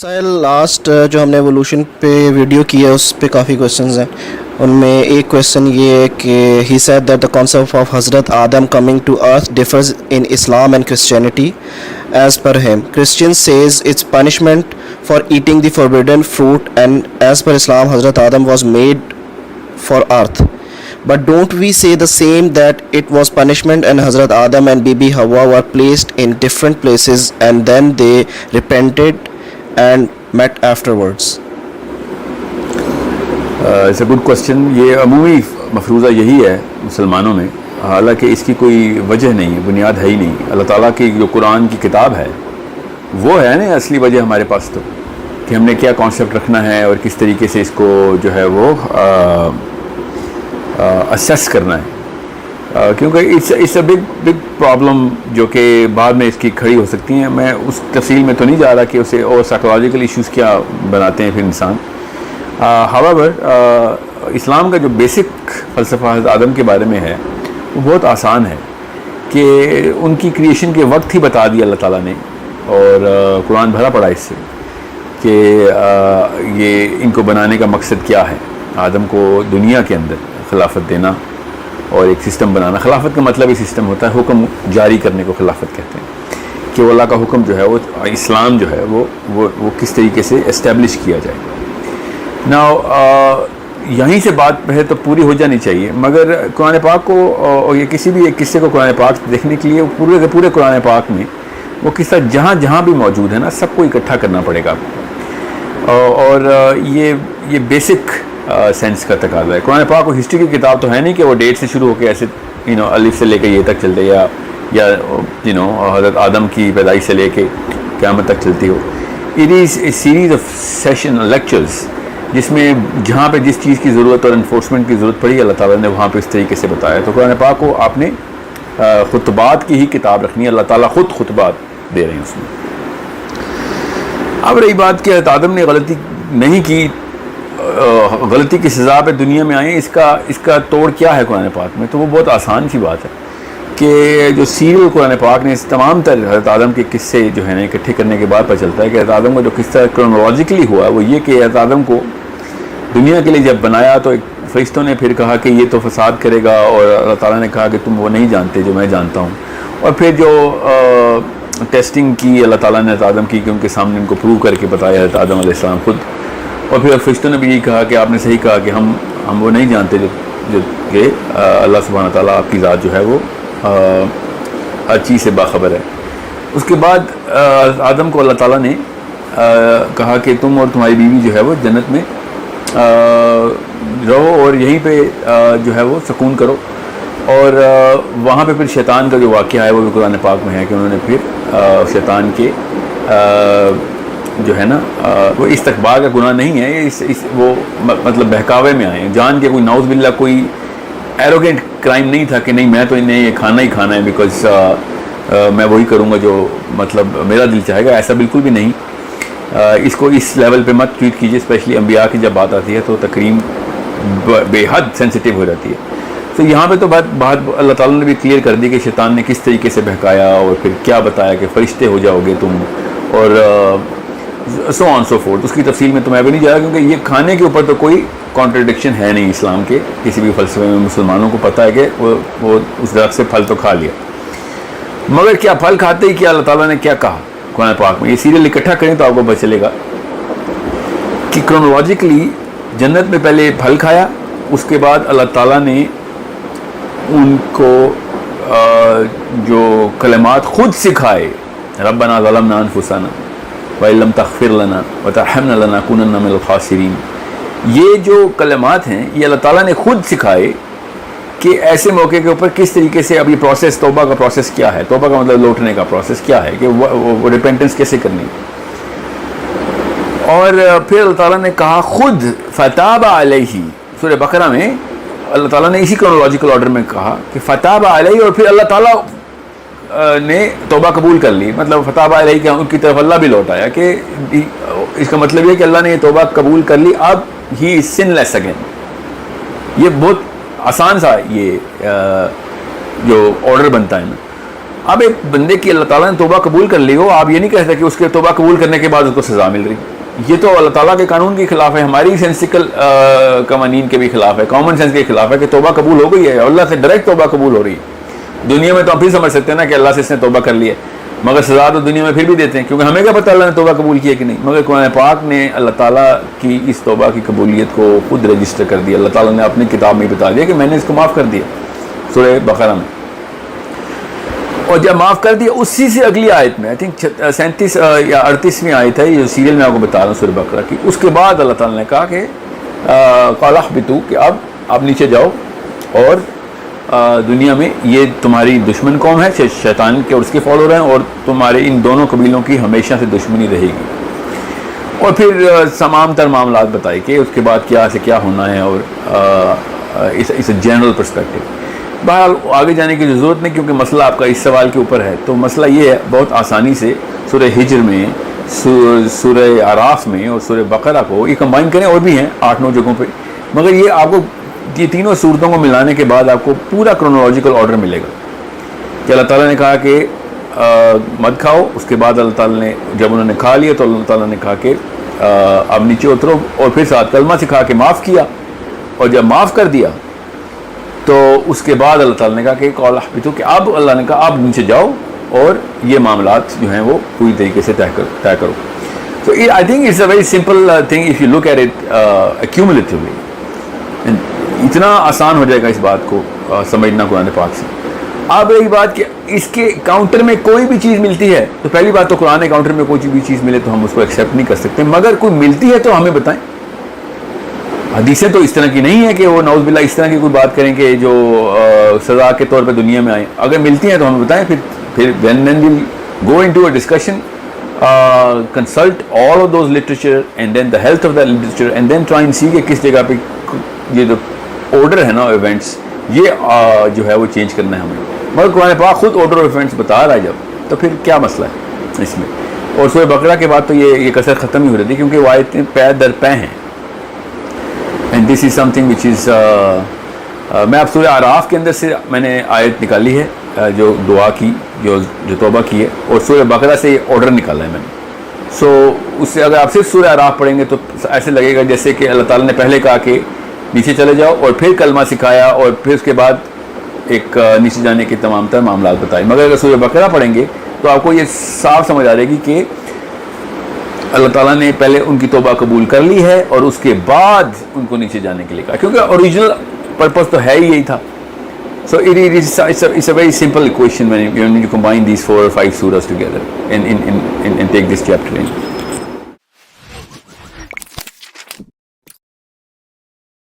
سائل لاسٹ جو ہم نے ایوولوشن پہ ویڈیو کی ہے اس پہ کافی کویشچنز ہیں. ان میں ایک کویشچن یہ ہے کہ he said that the concept of Hazrat Adam coming to earth differs in Islam and Christianity. As per ہم Christian says it's punishment for eating the forbidden fruit and as per Islam Hazrat Adam was made for earth. But don't we say the same that it was punishment and Hazrat Adam and Bibi Hawa were placed in different places and then they repented and met afterwards? It's a good question. یہ عمومی مفروضہ یہی ہے مسلمانوں میں، حالانکہ اس کی کوئی وجہ نہیں ہے، بنیاد ہے ہی نہیں. اللہ تعالیٰ کی جو قرآن کی کتاب ہے وہ ہے نا اصلی وجہ ہمارے پاس، تو کہ ہم نے کیا کانسیپٹ رکھنا ہے اور کس طریقے سے اس کو جو ہے وہ اسیس کرنا ہے. کیونکہ اٹس اے بگ پرابلم جو کہ بعد میں اس کی کھڑی ہو سکتی ہیں. میں اس تفصیل میں تو نہیں جا رہا کہ اسے اور سائیکولوجیکل ایشوز کیا بناتے ہیں پھر انسان. however اسلام کا جو بیسک فلسفہ حضرت آدم کے بارے میں ہے وہ بہت آسان ہے کہ ان کی کریشن کے وقت ہی بتا دیا اللہ تعالیٰ نے، اور قرآن بھرا پڑا اس سے کہ یہ ان کو بنانے کا مقصد کیا ہے. آدم کو دنیا کے اندر خلافت دینا اور ایک سسٹم بنانا. خلافت کا مطلب ہی سسٹم ہوتا ہے، حکم جاری کرنے کو خلافت کہتے ہیں، کہ وہ اللہ کا حکم جو ہے وہ اسلام جو ہے وہ کس طریقے سے اسٹیبلش کیا جائے. ناؤ یہیں سے بات ہے تو پوری ہو جانی چاہیے، مگر قرآن پاک کو اور یہ کسی بھی ایک قصے کو قرآن پاک دیکھنے کے لیے پورے کے پورے قرآن پاک میں وہ قصہ جہاں جہاں بھی موجود ہے نا سب کو اکٹھا کرنا پڑے گا. اور یہ بیسک سینس کا تقاضا ہے. قرآن پاک کو ہسٹری کی کتاب تو ہے نہیں کہ وہ ڈیٹ سے شروع ہو کے ایسے الف سے لے کے یہ تک چلتے یا حضرت آدم کی پیدائش سے لے کے قیامت تک چلتی ہو. It is a series of session lectures جس میں جہاں پہ جس چیز کی ضرورت اور انفورسمنٹ کی ضرورت پڑی اللہ تعالیٰ نے وہاں پہ اس طریقے سے بتایا. تو قرآن پاک کو آپ نے خطبات کی ہی کتاب رکھنی ہے. اللہ تعالیٰ خود خطبات دے رہے ہیں اس میں. اب رہی بات کہ حضرت آدم نے غلطی نہیں کی، غلطی کی سزا پہ دنیا میں آئیں، اس کا توڑ کیا ہے قرآن پاک میں؟ تو وہ بہت آسان سی بات ہے کہ جو سیریل قرآن پاک نے تمام تر حضرت آدم کے قصے جو ہیں اکٹھے کرنے کے بعد پتہ چلتا ہے کہ حضرت آدم کا جو قصہ کرونالوجیکلی ہوا وہ یہ کہ حضرت آدم کو دنیا کے لیے جب بنایا تو ایک فرشتوں نے پھر کہا کہ یہ تو فساد کرے گا، اور اللہ تعالیٰ نے کہا کہ تم وہ نہیں جانتے جو میں جانتا ہوں. اور پھر جو ٹیسٹنگ کی اللہ تعالیٰ نے حضرت آدم کی کہ ان کے سامنے ان کو پروو کر کے بتایا حضرت آدم علیہ السلام خود. اور پھر فرشتوں نے بھی یہی کہا کہ آپ نے صحیح کہا کہ ہم وہ نہیں جانتے جو کہ اللہ سبحانہ تعالیٰ آپ کی ذات جو ہے وہ ہر چیز سے باخبر ہے. اس کے بعد آدم کو اللہ تعالیٰ نے کہا کہ تم اور تمہاری بیوی جو ہے وہ جنت میں رہو اور یہیں پہ جو ہے وہ سکون کرو. اور وہاں پہ پھر شیطان کا جو واقعہ ہے وہ بھی قرآن پاک میں ہے کہ انہوں نے پھر شیطان کے جو ہے نا وہ استکبار کا گناہ نہیں ہے، وہ مطلب بہکاوے میں آئے ہیں جان کے. کوئی نعوذ باللہ کوئی ایروگینٹ کرائم نہیں تھا کہ نہیں میں تو انہیں یہ کھانا ہی کھانا ہے بیکاز میں وہی کروں گا جو مطلب میرا دل چاہے گا. ایسا بالکل بھی نہیں. اس کو اس لیول پہ مت ٹریٹ کیجیے، اسپیشلی انبیاء کی جب بات آتی ہے تو تکریم بے حد سینسٹیو ہو جاتی ہے. تو یہاں پہ تو بات اللہ تعالیٰ نے بھی کلیئر کر دی کہ شیطان نے کس طریقے سے بہکایا اور پھر کیا بتایا کہ فرشتے ہو جاؤ گے تم، اور سو آن سو فورتھ. اس کی تفصیل میں تو میں بھی نہیں جا رہا کیونکہ یہ کھانے کے اوپر تو کوئی کانٹرڈکشن ہے نہیں اسلام کے کسی بھی فلسفے میں. مسلمانوں کو پتہ ہے کہ وہ اس درخت سے پھل تو کھا لیا، مگر کیا پھل کھاتے ہی کیا اللہ تعالیٰ نے کیا کہا قرآن پاک میں؟ یہ سیریل اکٹھا کریں تو آپ کو پتہ چلے گا کہ کرونالوجیکلی جنت میں پہلے پھل کھایا، اس کے بعد اللہ تعالیٰ نے ان کو جو کلمات خود سکھائے، ربنا ظلمنا انفسنا وَإِن لَّمْ تَغْفِرْ لَنَا وَتَرْحَمْنَا لَنَكُونَنَّ مِنَ الْخَاسِرِينَ. یہ جو کلمات ہیں یہ اللہ تعالیٰ نے خود سکھائے کہ ایسے موقع کے اوپر کس طریقے سے اب یہ پروسیس، توبہ کا پروسیس کیا ہے، توبہ کا مطلب لوٹنے کا پروسیس کیا ہے، کہ وہ ریپینٹنس کیسے کرنی. اور پھر اللہ تعالیٰ نے کہا خود فتاب علیہ، سورہ بقرہ میں اللہ تعالیٰ نے اسی کرونالوجیکل آرڈر میں کہا کہ فتاب علیہ، اور پھر اللہ تعالیٰ نے توبہ قبول کر لی. مطلب فتاب علیہ کہ ان کی طرف اللہ بھی لوٹ آیا، کہ اس کا مطلب یہ کہ اللہ نے یہ توبہ قبول کر لی، اب ہی از سن لیس اگین. یہ بہت آسان سا یہ جو آرڈر بنتا ہے نا. اب ایک بندے کی اللہ تعالیٰ نے توبہ قبول کر لی ہو, آپ یہ نہیں کہہ سکتے کہ اس کے توبہ قبول کرنے کے بعد اس کو سزا مل رہی. یہ تو اللہ تعالیٰ کے قانون کے خلاف ہے, ہماری سینسیکل قوانین کے بھی خلاف ہے, کامن سینس کے خلاف ہے کہ توبہ قبول ہو گئی ہے, اللہ سے ڈائریکٹ توبہ قبول ہو رہی ہے. دنیا میں تو ہم پھر سمجھ سکتے ہیں نا کہ اللہ سے اس نے توبہ کر لی ہے, مگر سزا تو دنیا میں پھر بھی دیتے ہیں, کیونکہ ہمیں کیا پتہ اللہ نے توبہ قبول کی ہے کہ نہیں. مگر قرآن پاک نے اللہ تعالیٰ کی اس توبہ کی قبولیت کو خود رجسٹر کر دیا. اللہ تعالیٰ نے اپنی کتاب میں بتا دیا کہ میں نے اس کو معاف کر دیا, سورہ بقرہ میں. اور جب معاف کر دیا, اسی سے اگلی آیت میں, آئی تھنک 37 یا 38ویں آیت ہے, یہ سیریل میں آپ کو بتا رہا ہوں سورہ بقرہ کی, اس کے بعد اللہ تعالیٰ نے کہا کہ قال اہبطوا, کہ اب آپ نیچے جاؤ, اور دنیا میں یہ تمہاری دشمن قوم ہے, شیطان کے اور اس کے فالوور ہیں, اور تمہارے ان دونوں قبیلوں کی ہمیشہ سے دشمنی رہے گی. اور پھر تمام تر معاملات بتائے کہ اس کے بعد کیا سے کیا ہونا ہے, اور اس جنرل پرسپیکٹو. بہرحال آگے جانے کی ضرورت نہیں, کیونکہ مسئلہ آپ کا اس سوال کے اوپر ہے. تو مسئلہ یہ ہے, بہت آسانی سے سورہ ہجر میں, سورہ اعراف میں اور سورہ بقرہ کو یہ کمبائن کریں, اور بھی ہیں 8-9 جگہوں پہ, مگر یہ آپ کو یہ تینوں صورتوں کو ملانے کے بعد آپ کو پورا کرونالوجیکل آرڈر ملے گا کہ اللہ تعالیٰ نے کہا کہ مت کھاؤ. اس کے بعد اللہ تعالیٰ نے جب انہوں نے کھا لیا تو اللہ تعالیٰ نے کہا کہ اب نیچے اترو, اور پھر ساتھ کلمہ سکھا کے معاف کیا, اور جب معاف کر دیا تو اس کے بعد اللہ تعالیٰ نے کہا کہ قال اہبطوا, کہ اب اللہ نے کہا اب نیچے جاؤ اور یہ معاملات جو ہیں وہ پوری طریقے سے طے کرو. تو I think it's a very simple thing if you look at it accumulatively. اتنا آسان ہو جائے گا اس بات کو سمجھنا قرآن پاک سے. اب رہی بات کہ اس کے کاؤنٹر میں کوئی بھی چیز ملتی ہے, تو پہلی بات تو قرآن کاؤنٹر میں کوئی بھی چیز ملے تو ہم اس کو ایکسیپٹ نہیں کر سکتے, مگر کوئی ملتی ہے تو ہمیں بتائیں. حدیثیں تو اس طرح کی نہیں ہے کہ وہ نعوذ باللہ اس طرح کی کوئی بات کریں کہ جو سزا کے طور پہ دنیا میں آئیں. اگر ملتی ہیں تو ہمیں بتائیں, پھر then we'll go into a discussion, consult all of those literature and then the health of that literature and then try and see کہ کس جگہ پہ یہ جو آرڈر ہے نا ایونٹس, یہ جو ہے وہ چینج کرنا ہے ہمیں. مگر قرآن پاک خود آرڈر آف ایونٹس بتا رہا ہے جب, تو پھر کیا مسئلہ ہے اس میں. اور سورہ بقرہ کے بعد تو یہ کثر ختم ہی ہو رہی تھی, کیونکہ وہ آیتیں پے در پے ہیں. And this is some thing which از میں اب سورہ اعراف کے اندر سے میں نے آیت نکالی ہے جو دعا کی, جو توبہ کی ہے, اور سورہ بقرہ سے یہ آرڈر نکالا ہے میں نے. سو اس سے اگر آپ صرف سورہ اعراف پڑھیں گے تو ایسے لگے گا جیسے کہ اللہ تعالیٰ نے پہلے کہا کہ نیچے چلے جاؤ, اور پھر کلمہ سکھایا, اور پھر اس کے بعد ایک نیچے جانے کے تمام تر معاملات بتائے. مگر اگر سورہ بقرہ پڑھیں گے تو آپ کو یہ صاف سمجھ آ جائے گی کہ اللہ تعالیٰ نے پہلے ان کی توبہ قبول کر لی ہے, اور اس کے بعد ان کو نیچے جانے کے لیے کہا, کیونکہ اوریجنل پرپز تو ہے ہی یہی تھا. So it's a very simple equation when you combine these 4 or 5 surahs together and take this chapter in.